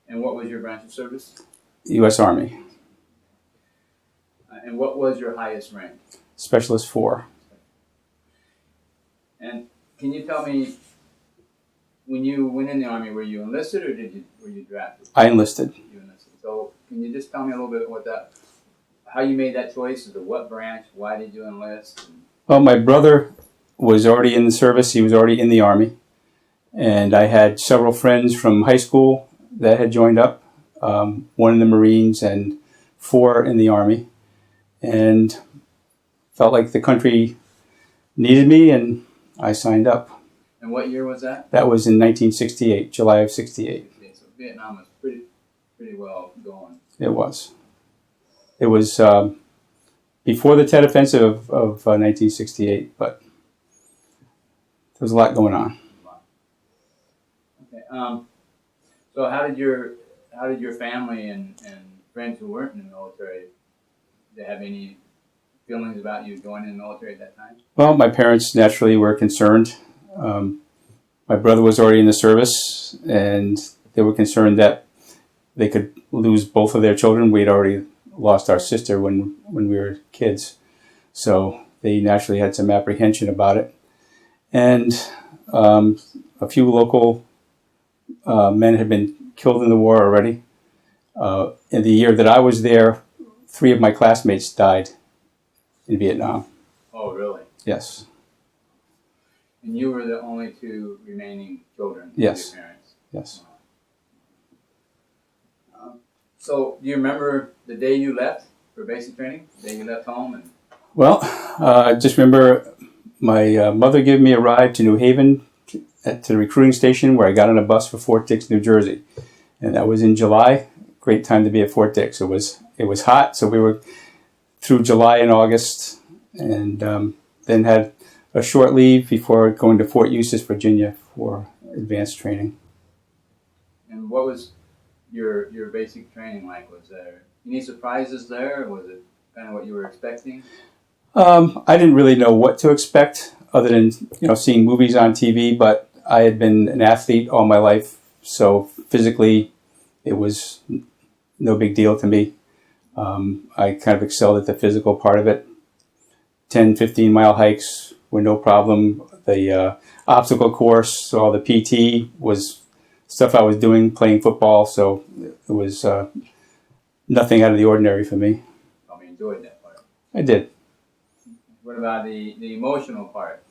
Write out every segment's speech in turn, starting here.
And what was your branch of service? U.S. Army. And what was your highest rank? Specialist 4. And can you tell me, when you went in the Army, were you enlisted or were you drafted? I enlisted. You enlisted. So can you just tell me a little bit how you made that choice, as to what branch, why did you enlist? Well, my brother was already in the service. He was already in the Army. And I had several friends from high school that had joined up, 1 in the Marines and 4 in the Army. And felt like the country needed me, and I signed up. And what year was that? That was in 1968, July of 68. Okay, so Vietnam was pretty well going. It was. It was before the Tet Offensive of 1968, but there was a lot going on. Okay. So how did your family and friends who weren't in the military, did they have any feelings about you joining the military at that time? Well, my parents naturally were concerned. My brother was already in the service, and they were concerned that they could lose both of their children. We had already lost our sister when we were kids, so they naturally had some apprehension about it. And a few local men had been killed in the war already. In the year that I was there, 3 of my classmates died in Vietnam. Oh, really? Yes. And you were the only 2 remaining children of Yes. your parents? Yes. So do you remember the day you left for basic training? The day you left home? Well, I just remember my mother giving me a ride to New Haven to the recruiting station, where I got on a bus for Fort Dix, New Jersey. And that was in July. Great time to be at Fort Dix. It was hot, so we were through July and August, and then had a short leave before going to Fort Eustis, Virginia for advanced training. And what was your basic training like? Was there any surprises there, or was it kind of what you were expecting? I didn't really know what to expect, other than seeing movies on TV, but I had been an athlete all my life, so physically it was no big deal to me. I kind of excelled at the physical part of it. 10, 15-mile hikes were no problem. The obstacle course, all the PT was stuff I was doing, playing football, so it was nothing out of the ordinary for me. Probably enjoyed that part. I did. What about the emotional part?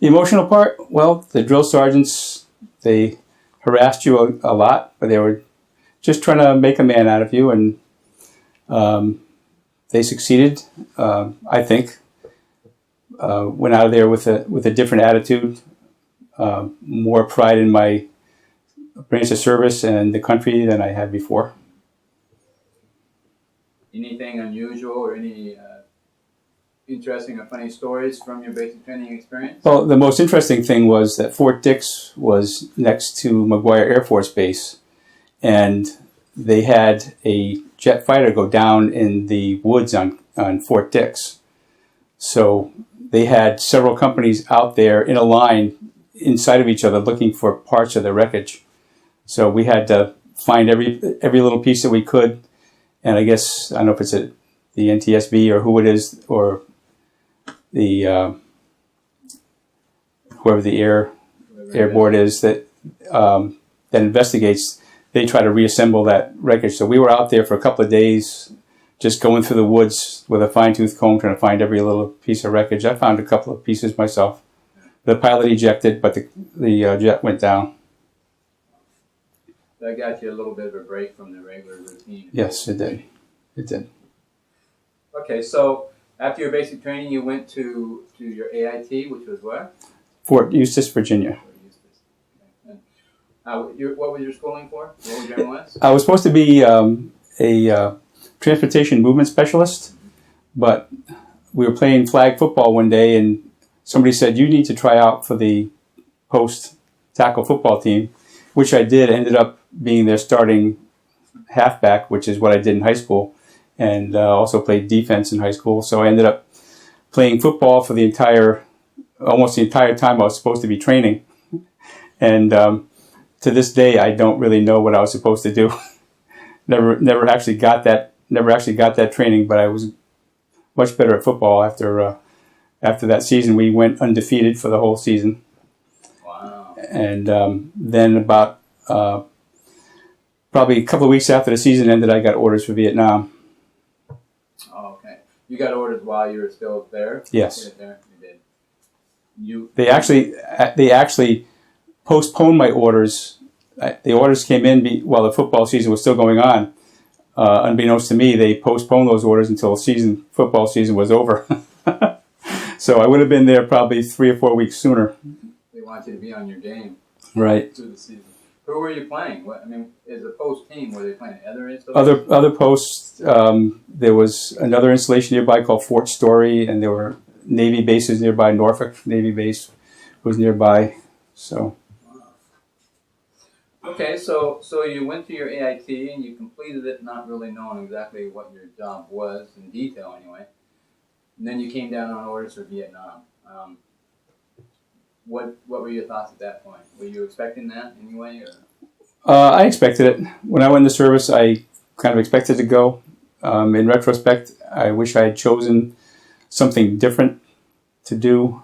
The emotional part, well, the drill sergeants, they harassed you a lot, but they were just trying to make a man out of you, and they succeeded, I think. Went out of there with a different attitude, more pride in my branch of service and the country than I had before. Anything unusual or any interesting or funny stories from your basic training experience? Well, the most interesting thing was that Fort Dix was next to McGuire Air Force Base, and they had a jet fighter go down in the woods on Fort Dix. So they had several companies out there in a line inside of each other looking for parts of the wreckage. So we had to find every little piece that we could. And I guess, I don't know if it's the NTSB or who it is, or the whoever the air board is that investigates, they try to reassemble that wreckage. So we were out there for a couple of days, just going through the woods with a fine-tooth comb, trying to find every little piece of wreckage. I found a couple of pieces myself. The pilot ejected, but the jet went down. That got you a little bit of a break from the regular routine. Yes, it did. It did. Okay, so after your basic training, you went to your AIT, which was where? Fort Eustis, Virginia. What was your schooling for? What was your MLS? I was supposed to be a transportation movement specialist, but we were playing flag football one day, and somebody said, you need to try out for the post tackle football team, which I did. Ended up being their starting halfback, which is what I did in high school, and also played defense in high school. So I ended up playing football for almost the entire time I was supposed to be training. And to this day, I don't really know what I was supposed to do. never actually got that training, but I was much better at football after that season. We went undefeated for the whole season. Wow. And then about probably a couple of weeks after the season ended, I got orders for Vietnam. Oh, okay. You got orders while you were still there? Yes. You did. They actually postponed my orders. The orders came in while the football season was still going on. Unbeknownst to me, they postponed those orders until football season was over. So I would have been there probably 3 or 4 weeks sooner. They want you to be on your game. Right. Through the season. Who were you playing? As a post team, were they playing other installations? Other posts. There was another installation nearby called Fort Story, and there were Navy bases nearby. Norfolk Navy base was nearby. So. Okay, so you went to your AIT and you completed it, not really knowing exactly what your job was in detail, anyway. And then you came down on orders for Vietnam. What were your thoughts at that point? Were you expecting that anyway, or? I expected it. When I went into service, I kind of expected to go. In retrospect, I wish I had chosen something different to do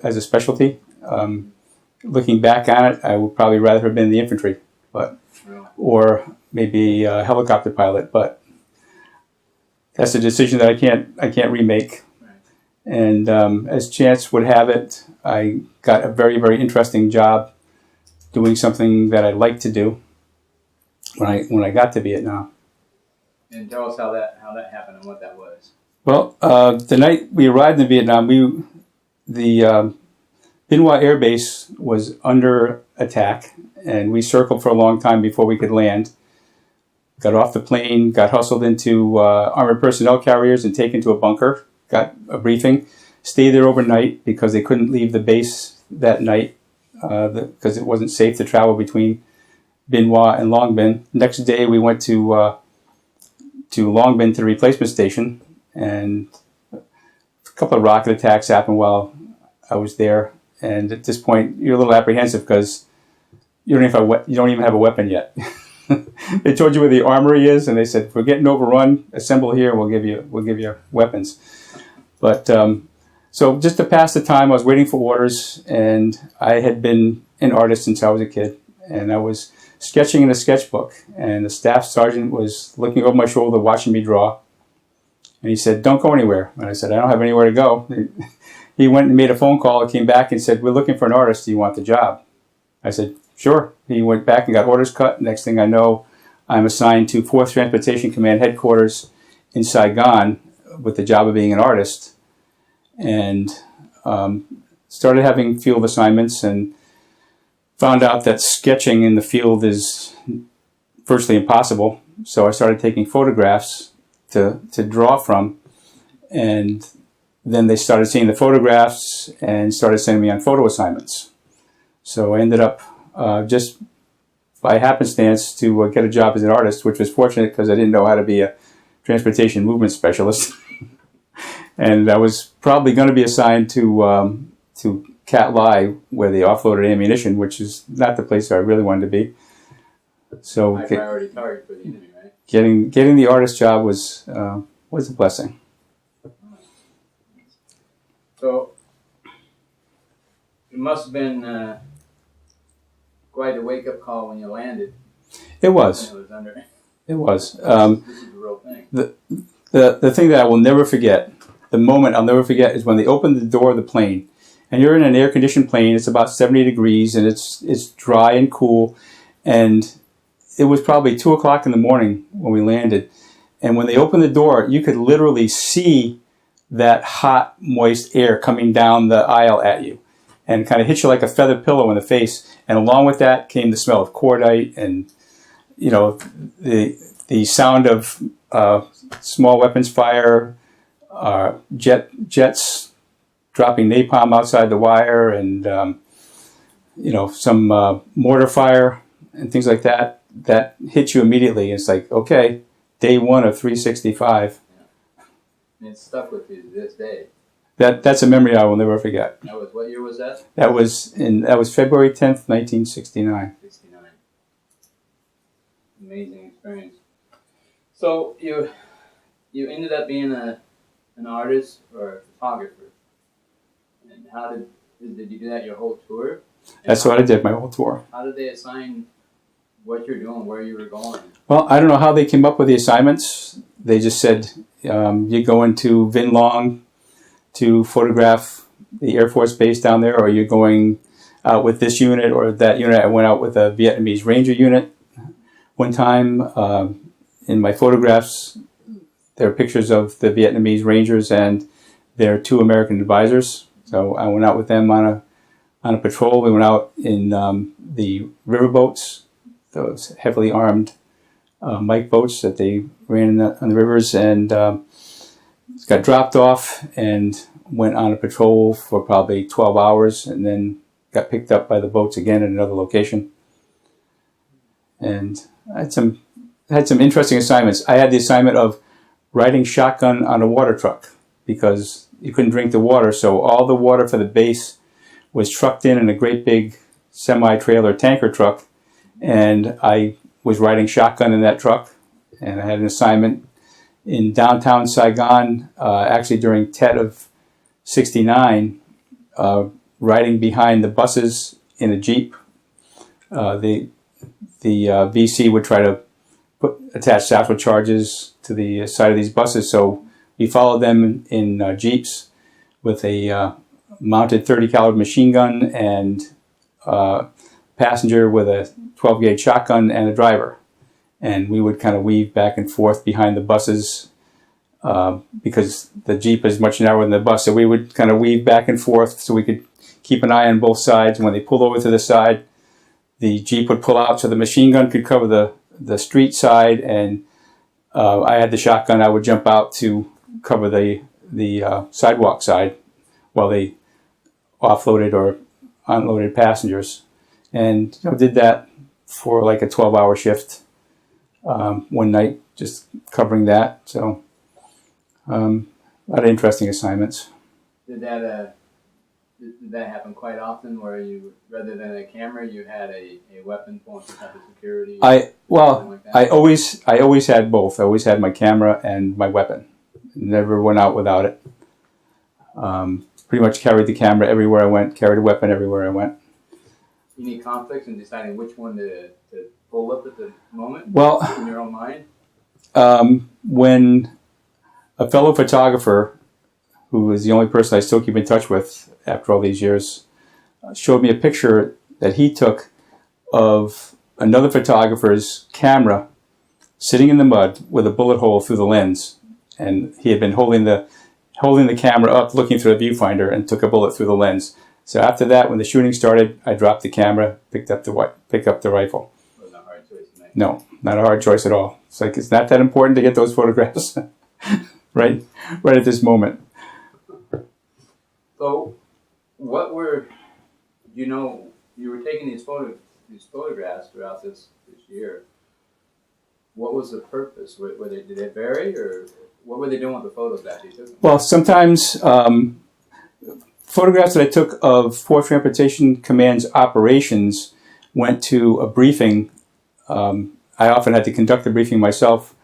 as a specialty. Looking back on it, I would probably rather have been in the infantry, or maybe a helicopter pilot. But that's a decision that I can't remake. Right. And as chance would have it, I got a very, very interesting job doing something that I liked to do when I got to Vietnam. And tell us how that happened and what that was. Well, the night we arrived in Vietnam, the Bien Hoa Air Base was under attack, and we circled for a long time before we could land. Got off the plane, got hustled into armored personnel carriers and taken to a bunker, got a briefing, stayed there overnight because they couldn't leave the base that night because it wasn't safe to travel between Bien Hoa and Long Binh. Next day we went to Long Binh to the replacement station, and a couple of rocket attacks happened while I was there. And at this point, you're a little apprehensive because you don't even have a weapon yet. They told you where the armory is, and they said, if we're getting overrun, assemble here, we'll give you weapons. But so just to pass the time, I was waiting for orders, and I had been an artist since I was a kid, and I was sketching in a sketchbook, and the staff sergeant was looking over my shoulder, watching me draw, and he said, don't go anywhere. And I said, I don't have anywhere to go. He went and made a phone call and came back and said, we're looking for an artist. Do you want the job? I said, sure. He went back and got orders cut. Next thing I know, I'm assigned to 4th Transportation Command headquarters in Saigon with the job of being an artist. And started having field assignments and found out that sketching in the field is virtually impossible. So I started taking photographs to draw from. And then they started seeing the photographs and started sending me on photo assignments. So I ended up just by happenstance to get a job as an artist, which was fortunate because I didn't know how to be a transportation movement specialist. And I was probably going to be assigned to Cat Lai, where they offloaded ammunition, which is not the place where I really wanted to be. So high priority target for the enemy, right? Getting the artist job was a blessing. So it must have been quite a wake-up call when you landed. It was. It was. This is the real thing. The thing that I will never forget, the moment I'll never forget, is when they opened the door of the plane, and you're in an air-conditioned plane. It's about 70 degrees, and it's dry and cool, and it was probably 2 o'clock in the morning when we landed. And when they opened the door, you could literally see that hot, moist air coming down the aisle at you and kind of hit you like a feather pillow in the face. And along with that came the smell of cordite and, you know, the sound of small weapons fire, jets dropping napalm outside the wire, and, you know, some mortar fire and things like that. That hit you immediately. It's like, okay, day one of 365. And it's stuck with you to this day. That's a memory I will never forget. That was, what year was that? That was February 10th, 1969. 69. Amazing experience. So you ended up being an artist or a photographer, and how did you do that your whole tour? And That's what I did my whole tour. How did they assign what you're doing, where you were going? Well, I don't know how they came up with the assignments. They just said, you're going to Vinh Long to photograph the Air Force base down there, or you're going out with this unit or that unit. I went out with a Vietnamese Ranger unit one time. In my photographs, there are pictures of the Vietnamese Rangers and their 2 American advisors. So I went out with them on a patrol. We went out in the river boats, those heavily armed Mike boats that they ran on the rivers, and got dropped off and went on a patrol for probably 12 hours, and then got picked up by the boats again at another location. And I had some interesting assignments. I had the assignment of riding shotgun on a water truck because you couldn't drink the water, so all the water for the base was trucked in a great big semi-trailer tanker truck, and I was riding shotgun in that truck. And I had an assignment in downtown Saigon, actually during Tet of '69, riding behind the buses in a Jeep. The VC would try to attach satchel charges to the side of these buses, so we followed them in Jeeps with a mounted 30 caliber machine gun and passenger with a 12 gauge shotgun and a driver. And we would kind of weave back and forth behind the buses because the Jeep is much narrower than the bus. So we would kind of weave back and forth so we could keep an eye on both sides. And when they pulled over to the side, the Jeep would pull out so the machine gun could cover the street side, and I had the shotgun. I would jump out to cover the sidewalk side while they offloaded or unloaded passengers. And did that for like a 12-hour shift one night, just covering that. So a lot of interesting assignments. Did that happen quite often, where you, rather than a camera, you had a weapon for some type of security? I like always had both. I always had my camera and my weapon. Never went out without it. Pretty much carried the camera everywhere I went. Carried a weapon everywhere I went. Any conflicts in deciding which one to pull up at the moment? Well, in your own mind. When a fellow photographer, who is the only person I still keep in touch with after all these years, showed me a picture that he took of another photographer's camera sitting in the mud with a bullet hole through the lens, and he had been holding the camera up, looking through a viewfinder, and took a bullet through the lens. So after that, when the shooting started, I dropped the camera, picked up the rifle. Wasn't a hard choice to make. No, not a hard choice at all. It's like, it's not that important to get those photographs right at this moment. So, what were, you were taking these photographs throughout this year. What was the purpose? Did they vary, or what were they doing with the photos after you took them? Well, sometimes photographs that I took of 4th Transportation Command's operations went to a briefing. I often had to conduct a briefing myself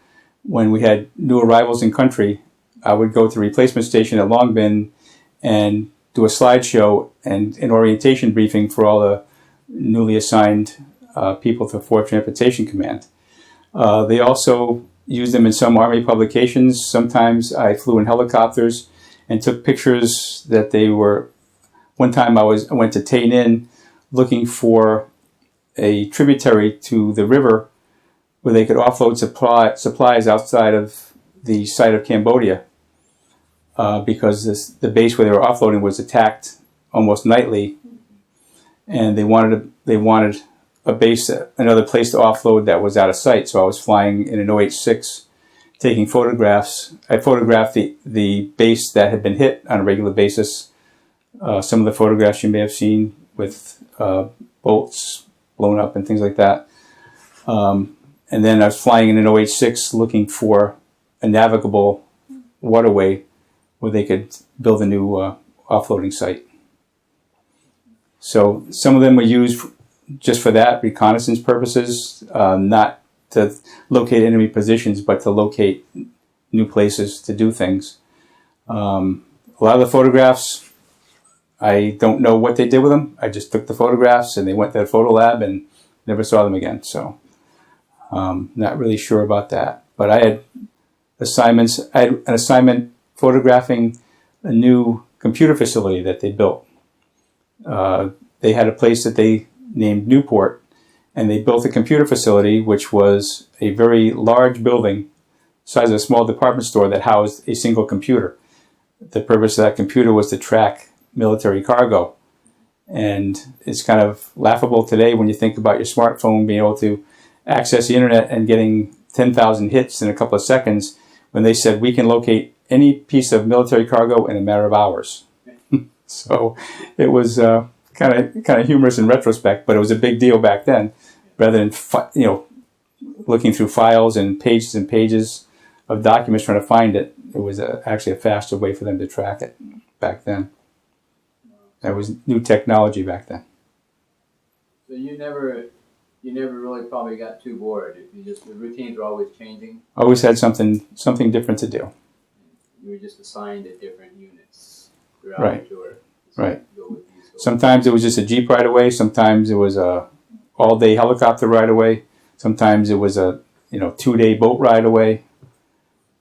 when we had new arrivals in country. I would go to the replacement station at Long Binh and do a slideshow and an orientation briefing for all the newly assigned people to 4th Transportation Command. They also used them in some Army publications. Sometimes I flew in helicopters and took pictures that they were... One time I went to Tay Ninh looking for a tributary to the river where they could offload supplies outside of the site of Cambodia, because the base where they were offloading was attacked almost nightly, and they wanted a base, another place to offload that was out of sight. So I was flying in an OH-6, taking photographs. I photographed the base that had been hit on a regular basis. Some of the photographs you may have seen with boats blown up and things like that. And then I was flying in an OH-6 looking for a navigable waterway where they could build a new offloading site. So some of them were used just for that, reconnaissance purposes, not to locate enemy positions, but to locate new places to do things. A lot of the photographs, I don't know what they did with them. I just took the photographs and they went to the photo lab and never saw them again. So not really sure about that. But I had assignments. I had an assignment photographing a new computer facility that they built. They had a place that they named Newport, and they built a computer facility which was a very large building, size of a small department store, that housed a single computer. The purpose of that computer was to track military cargo. And it's kind of laughable today when you think about your smartphone being able to access the internet and getting 10,000 hits in a couple of seconds, when they said we can locate any piece of military cargo in a matter of hours. So it was kind of humorous in retrospect, but it was a big deal back then. Rather than looking through files and pages of documents trying to find it, it was actually a faster way for them to track it back then. That was new technology back then. So you never really probably got too bored. The routines were always changing. Always had something different to do. You were just assigned to different units throughout the tour. Right. Sometimes it was just a Jeep right away. Sometimes it was a all-day helicopter ride away. Sometimes it was a 2-day boat ride away.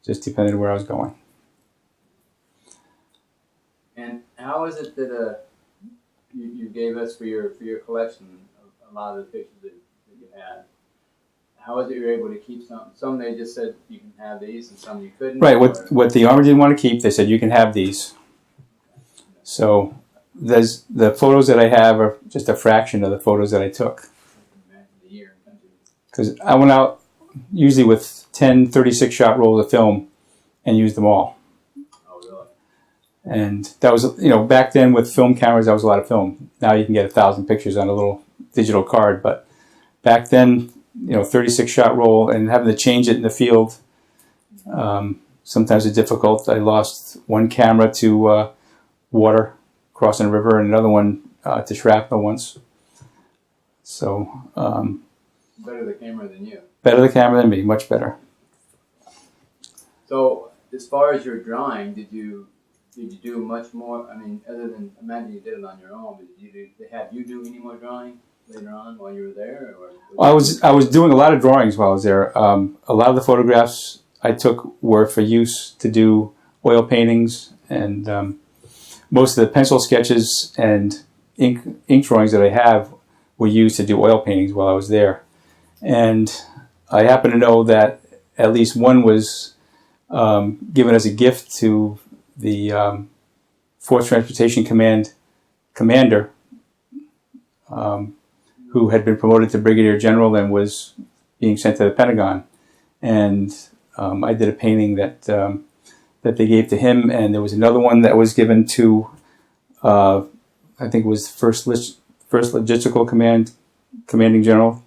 Just depending on where I was going. And how is it that you gave us for your collection a lot of the pictures that you had? How is it you're able to keep some? Some they just said you can have these, and some you couldn't. Right. What the Army didn't want to keep, they said you can have these. So the photos that I have are just a fraction of the photos that I took. Because I went out usually with 10 36-shot rolls of film and used them all. Oh, really? And that was, back then with film cameras, that was a lot of film. Now you can get 1,000 pictures on a little digital card. But back then, 36-shot roll and having to change it in the field, sometimes it's difficult. I lost one camera to water crossing a river and another one to shrapnel once. So better the camera than you. Better the camera than me, much better. So as far as your drawing, did you do much more? I mean, other than imagine you did it on your own, but did they have you do any more drawing later on while you were there? Or I was doing a lot of drawings while I was there. A lot of the photographs I took were for use to do oil paintings, and most of the pencil sketches and ink drawings that I have were used to do oil paintings while I was there. And I happen to know that at least one was given as a gift to the 4th Transportation Command commander, who had been promoted to Brigadier General and was being sent to the Pentagon. And I did a painting that they gave to him, and there was another one that was given to, I think it was First Logistical Command Commanding General.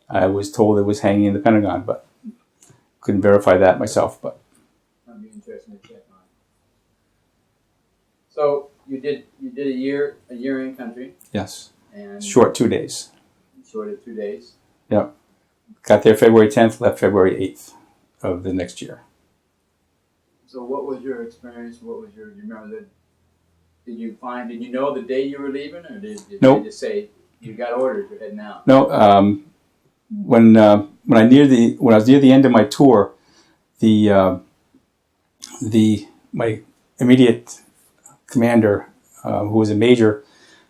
I was told it was hanging in the Pentagon, but couldn't verify that myself. But that'd be interesting to check on. So you did a year in country. Yes. And short 2 days. Short of 2 days. Yep. Got there February 10th, left February 8th of the next year. So what was your experience? You remember that? Did you know the day you were leaving, or did Nope. they just say you got orders, you're heading out? No. When I was near the end of my tour, my immediate commander, who was a major,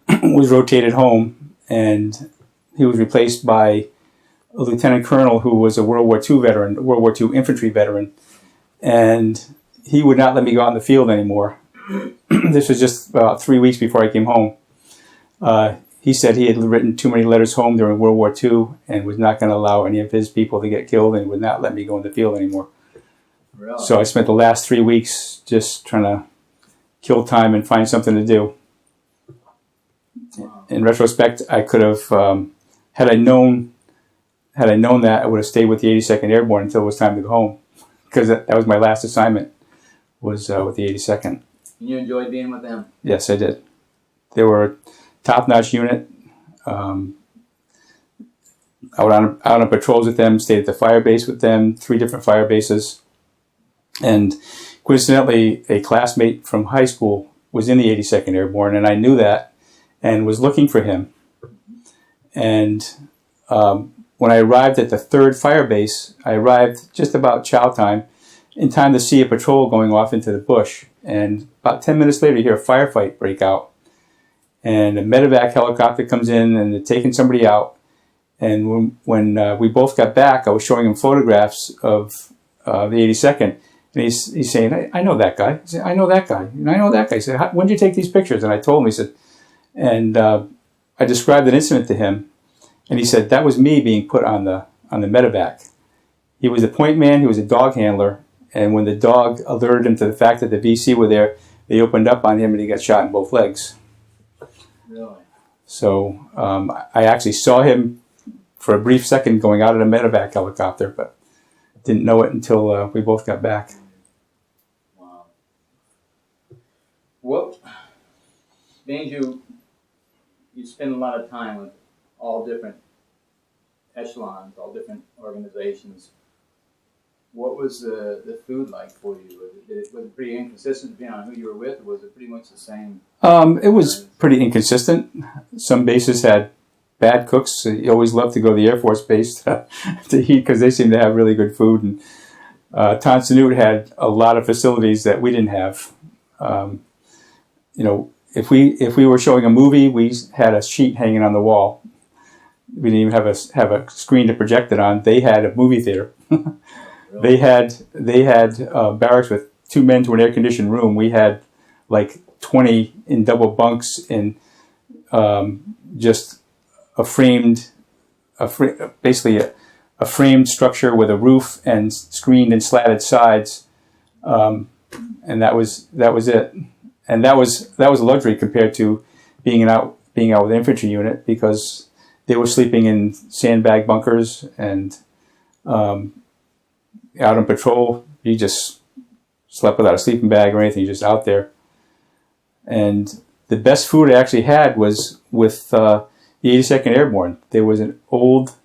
was rotated home, and he was replaced by a lieutenant colonel who was a World War II veteran, World War II infantry veteran, and he would not let me go out in the field anymore. This was just about 3 weeks before I came home. He said he had written too many letters home during World War II and was not going to allow any of his people to get killed, and would not let me go in the field anymore. Really? So I spent the last 3 weeks just trying to kill time and find something to do. Wow. In retrospect, I could have, had I known that, I would have stayed with the 82nd Airborne until it was time to go home, because that was my last assignment, was with the 82nd. And you enjoyed being with them? Yes, I did. They were a top-notch unit. out on patrols with them, stayed at the fire base with them, 3 different fire bases. And coincidentally, a classmate from high school was in the 82nd Airborne, and I knew that and was looking for him. And when I arrived at the 3rd fire base, I arrived just about chow time, in time to see a patrol going off into the bush. And about 10 minutes later, you hear a firefight break out. And a medevac helicopter comes in, and they're taking somebody out. And when we both got back, I was showing him photographs of the 82nd. And he's saying, I know that guy. He said, I know that guy. And I know that guy. He said, when did you take these pictures? And I told him, he said, and I described an incident to him. And he said, that was me being put on the medevac. He was a point man. He was a dog handler. And when the dog alerted him to the fact that the VC were there, they opened up on him and he got shot in both legs. Really? So I actually saw him for a brief second going out of the medevac helicopter, but didn't know it until we both got back. Wow. What, being you spend a lot of time with all different echelons, all different organizations. What was the food like for you? Was it pretty inconsistent depending on who you were with, or was it pretty much the same? It was pretty inconsistent. Some bases had bad cooks. You always love to go to the Air Force Base to eat because they seem to have really good food. And Tonsanute had a lot of facilities that we didn't have. If we were showing a movie, we had a sheet hanging on the wall. We didn't even have a screen to project it on. They had a movie theater. Really? They had barracks with 2 men to an air conditioned room. We had like 20 in double bunks in just basically a framed structure with a roof and screened and slatted sides, and that was it. And that was a luxury compared to being out with an infantry unit, because they were sleeping in sandbag bunkers and out on patrol. You just slept without a sleeping bag or anything, just out there. And the best food I actually had was with the 82nd Airborne. There was an old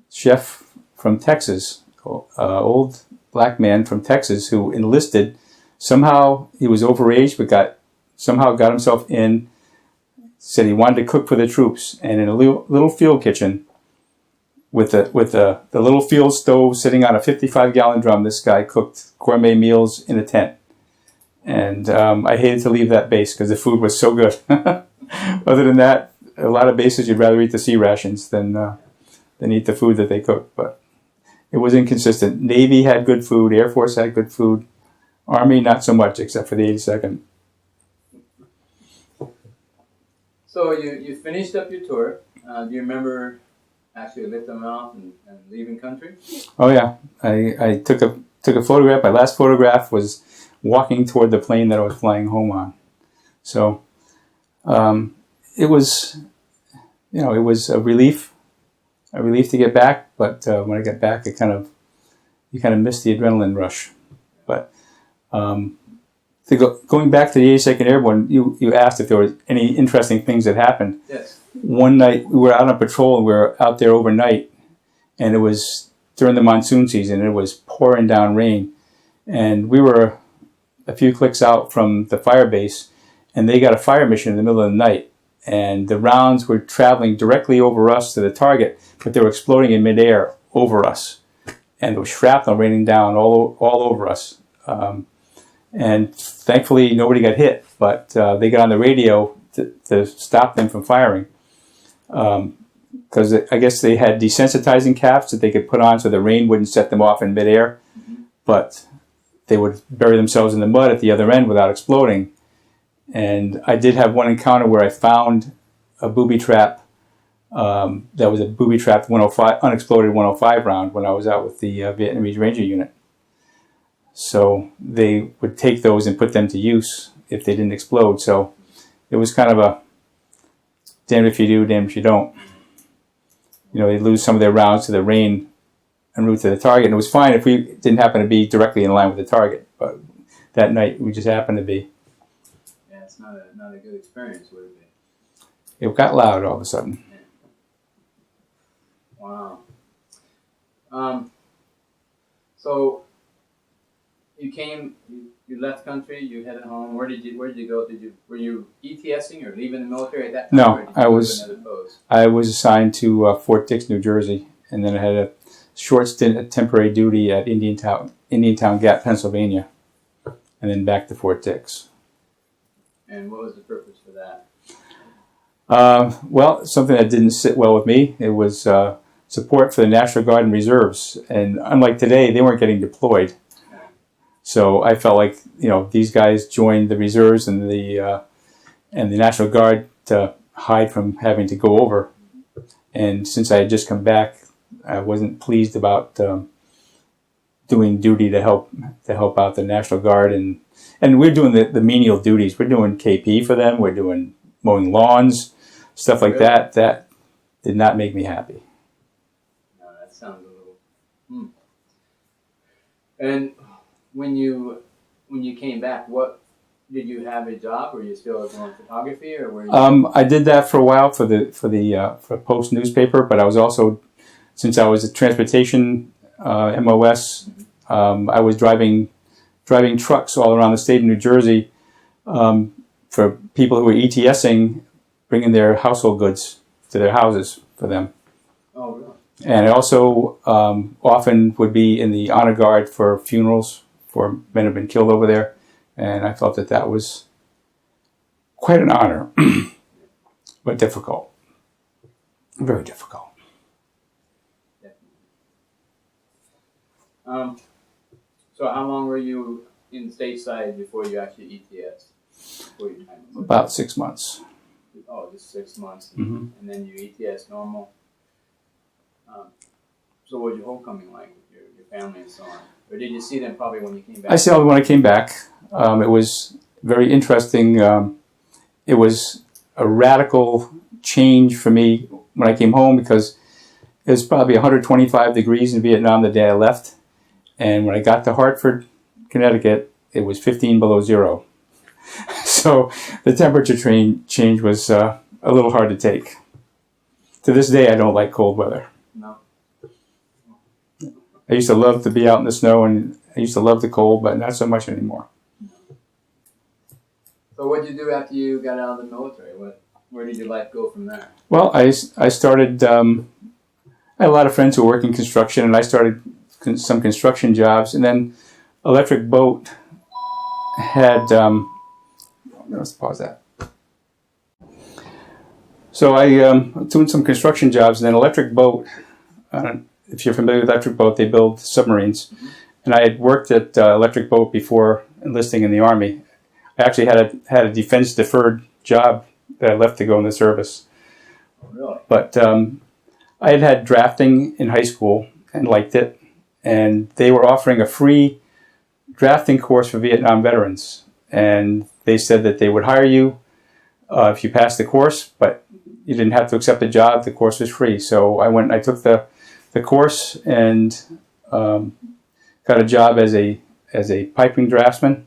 chef from Texas, old black man from Texas who enlisted. Somehow he was overaged, but somehow got himself in. Said he wanted to cook for the troops, and in a little field kitchen, with the little field stove sitting on a 55-gallon drum, this guy cooked gourmet meals in a tent. And I hated to leave that base because the food was so good. Other than that, a lot of bases you'd rather eat the sea rations than eat the food that they cooked. But it was inconsistent. Navy had good food. Air Force had good food. Army, not so much, except for the 82nd. So you finished up your tour. Do you remember actually lifting them out and leaving country? Oh yeah, I took a photograph. My last photograph was walking toward the plane that I was flying home on. So it was a relief to get back. But when I got back, you kind of missed the adrenaline rush. But going back to the 82nd Airborne, you asked if there were any interesting things that happened. Yes. One night we were out on patrol, and we were out there overnight, and it was during the monsoon season, and it was pouring down rain. And we were a few clicks out from the fire base, and they got a fire mission in the middle of the night. And the rounds were traveling directly over us to the target, but they were exploding in midair over us. And there was shrapnel raining down all over us. And thankfully, nobody got hit, but they got on the radio to stop them from firing. Because I guess they had desensitizing caps that they could put on so the rain wouldn't set them off in midair. Mm-hmm. But they would bury themselves in the mud at the other end without exploding. And I did have one encounter where I found a booby trap. That was a booby-trapped 105, unexploded 105 round when I was out with the Vietnamese Ranger unit. So they would take those and put them to use if they didn't explode. So it was kind of a damned if you do, damned if you don't. They lose some of their rounds to the rain en route to the target. And it was fine if we didn't happen to be directly in line with the target. But that night we just happened to be. Yeah, it's not a good experience, would it be? It got loud all of a sudden. Wow. So you left country, you headed home. Where did you go? Were you ETSing or leaving the military at that time? No, or did you go to another post? I was assigned to Fort Dix, New Jersey, and then I had a short stint at temporary duty at Indiantown Gap, Pennsylvania, and then back to Fort Dix. And what was the purpose for that? Well, something that didn't sit well with me. It was support for the National Guard and Reserves, and unlike today, they weren't getting deployed. So I felt like, you know, these guys joined the reserves and the National Guard to hide from having to go over. And since I had just come back, I wasn't pleased about doing duty to help out the National Guard, and we're doing the menial duties. We're doing KP for them. We're doing mowing lawns, stuff like that. That did not make me happy. No, that sounds a little. And when you came back, what did you have a job? Were you still doing photography, or were you? I did that for a while for Post newspaper, but I was also, since I was a transportation MOS, I was driving trucks all around the state of New Jersey for people who were ETSing, bringing their household goods to their houses for them. Oh, really? And I also often would be in the honor guard for funerals for men who have been killed over there, and I felt that was quite an honor, but difficult, very difficult. So how long were you in stateside before you actually ETS? About 6 months. Oh, just 6 months, Mm-hmm. and then you ETS normal. So what was your homecoming like with your family and so on? Or did you see them probably when you came back? I saw them when I came back. It was very interesting. It was a radical change for me when I came home because it was probably 125 degrees in Vietnam the day I left. And when I got to Hartford, Connecticut, it was 15 below zero. So the temperature change was a little hard to take. To this day, I don't like cold weather. No. I used to love to be out in the snow, and I used to love the cold, but not so much anymore. So what did you do after you got out of the military? Where did your life go from there? Well, I started, I had a lot of friends who worked in construction, and I started some construction jobs, and then Electric Boat had, let's pause that. So I doing some construction jobs, and then Electric Boat, if you're familiar with Electric Boat, they build submarines. Mm-hmm. And I had worked at Electric Boat before enlisting in the Army. I actually had a defense deferred job that I left to go in the service. Oh, really? But I had drafting in high school and liked it. And they were offering a free drafting course for Vietnam veterans. And they said that they would hire you if you passed the course, but you didn't have to accept the job. The course was free. So I took the course and got a job as a piping draftsman,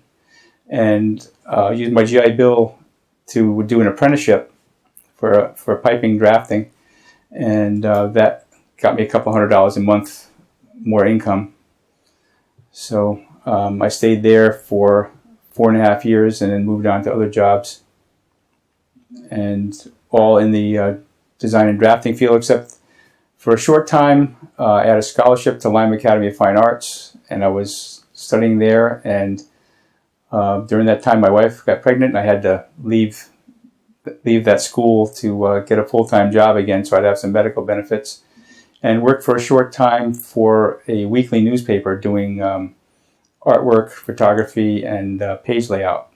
and used my GI Bill to do an apprenticeship for piping drafting, and that got me a couple $100 a month more income. So I stayed there for 4.5 years and then moved on to other jobs, and all in the design and drafting field, except for a short time I had a scholarship to Lyme Academy of Fine Arts, and I was studying there, and during that time my wife got pregnant and I had to leave that school to get a full-time job again so I'd have some medical benefits, and worked for a short time for a weekly newspaper doing artwork, photography, and page layout,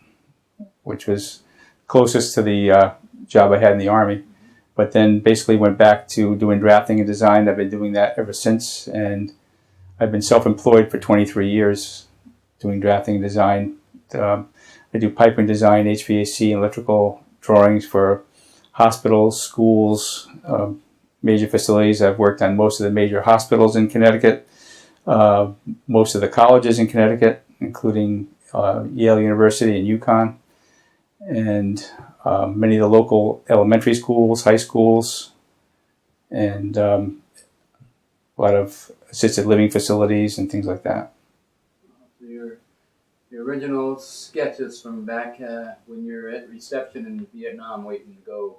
which was closest to the job I had in the Army. But then basically went back to doing drafting and design. I've been doing that ever since, and I've been self-employed for 23 years doing drafting and design. I do piping design, HVAC, and electrical drawings for hospitals, schools, major facilities. I've worked on most of the major hospitals in Connecticut, most of the colleges in Connecticut, including Yale University and UConn, and many of the local elementary schools, high schools, and a lot of assisted living facilities and things like that. Your original sketches from back when you're at reception in Vietnam waiting to go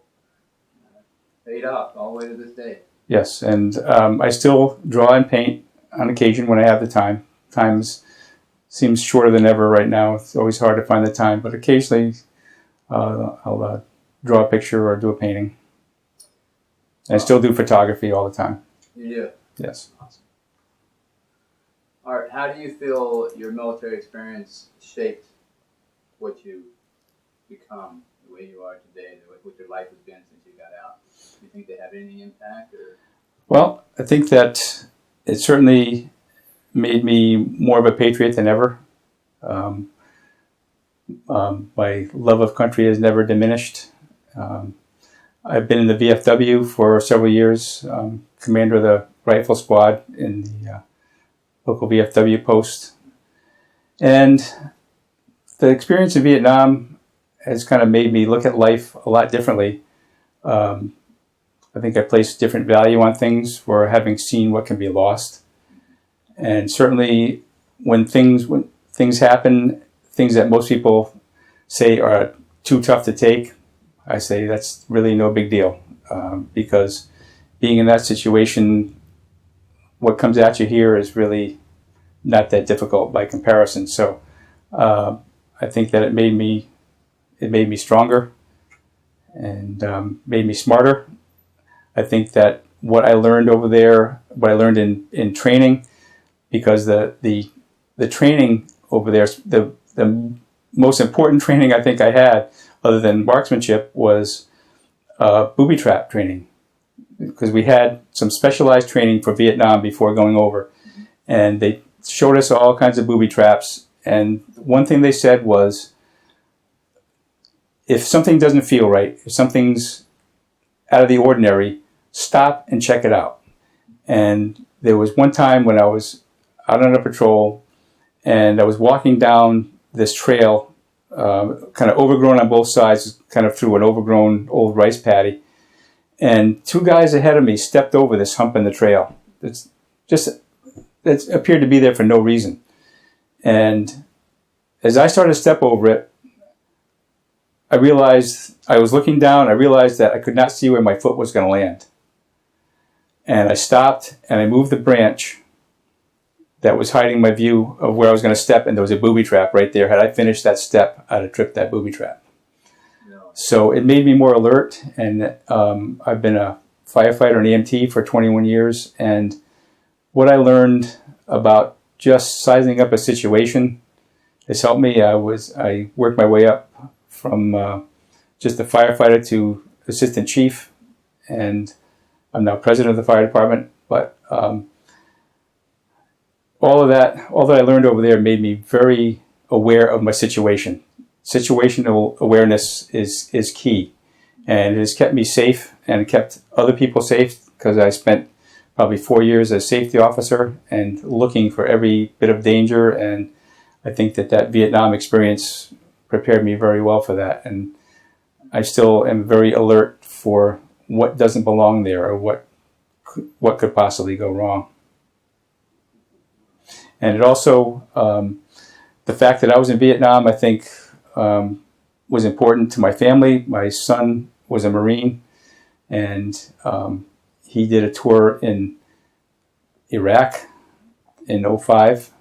paid off all the way to this day. Yes, and I still draw and paint on occasion when I have the time. Time seems shorter than ever right now. It's always hard to find the time, but occasionally I'll draw a picture or do a painting. And I still do photography all the time. You do? Yes. Awesome. Art, how do you feel your military experience shaped what you become, the way you are today, what your life has been since you got out? Do you think they have any impact? Or? Well, I think that it certainly made me more of a patriot than ever. My love of country has never diminished. I've been in the VFW for several years, commander of the rifle squad in the local VFW post. And the experience in Vietnam has kind of made me look at life a lot differently. I think I place different value on things for having seen what can be lost. And certainly when things happen, things that most people say are too tough to take, I say that's really no big deal. Because being in that situation, what comes at you here is really not that difficult by comparison. So I think that it made me stronger and made me smarter. I think that what I learned over there, what I learned in training, because the training over there, the most important training I think I had, other than marksmanship, was booby trap training. Because we had some specialized training for Vietnam before going over. And they showed us all kinds of booby traps. And one thing they said was, if something doesn't feel right, if something's out of the ordinary, stop and check it out. And there was one time when I was out on a patrol and I was walking down this trail, kind of overgrown on both sides, kind of through an overgrown old rice paddy. And two guys ahead of me stepped over this hump in the trail. It appeared to be there for no reason. And as I started to step over it, I realized, I was looking down, I realized that I could not see where my foot was going to land. And I stopped and I moved the branch that was hiding my view of where I was going to step, and there was a booby trap right there. Had I finished that step, I'd have tripped that booby trap. No. So it made me more alert, and I've been a firefighter and EMT for 21 years, and what I learned about just sizing up a situation has helped me. I worked my way up from just a firefighter to assistant chief, and I'm now president of the fire department. But all that I learned over there made me very aware of my situation. Situational awareness is key, and it has kept me safe and kept other people safe, because I spent probably 4 years as safety officer and looking for every bit of danger, and I think that Vietnam experience prepared me very well for that. And I still am very alert for what doesn't belong there or what could possibly go wrong. And it also, the fact that I was in Vietnam, I think, was important to my family. My son was a Marine, and he did a tour in Iraq in 2005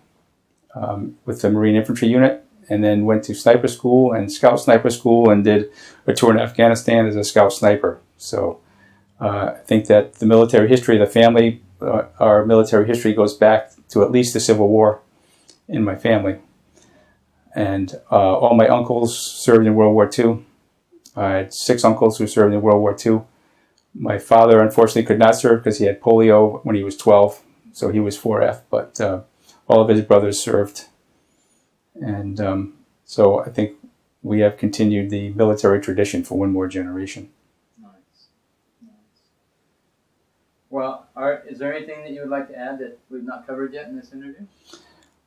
with the Marine Infantry Unit, and then went to sniper school and scout sniper school and did a tour in Afghanistan as a scout sniper. So I think that the military history of the family, our military history goes back to at least the Civil War in my family. And all my uncles served in World War II. I had 6 uncles who served in World War II. My father, unfortunately, could not serve because he had polio when he was 12, so he was 4F, but all of his brothers served. And so I think we have continued the military tradition for one more generation. Nice. Well, Art, is there anything that you would like to add that we've not covered yet in this interview?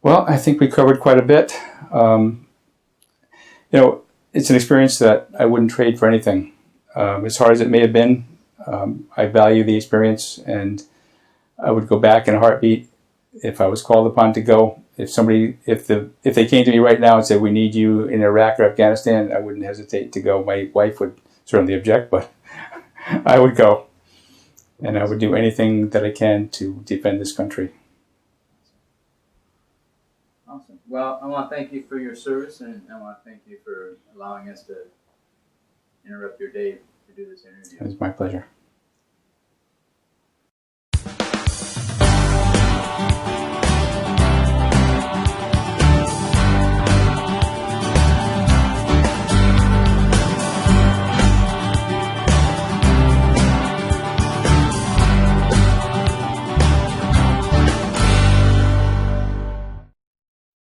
Well, I think we covered quite a bit. It's an experience that I wouldn't trade for anything. As hard as it may have been, I value the experience, and I would go back in a heartbeat if I was called upon to go. If they came to me right now and said, we need you in Iraq or Afghanistan, I wouldn't hesitate to go. My wife would certainly object, but I would go. And I would do anything that I can to defend this country. Awesome. Well, I want to thank you for your service, and I want to thank you for allowing us to interrupt your day to do this interview. It was my pleasure.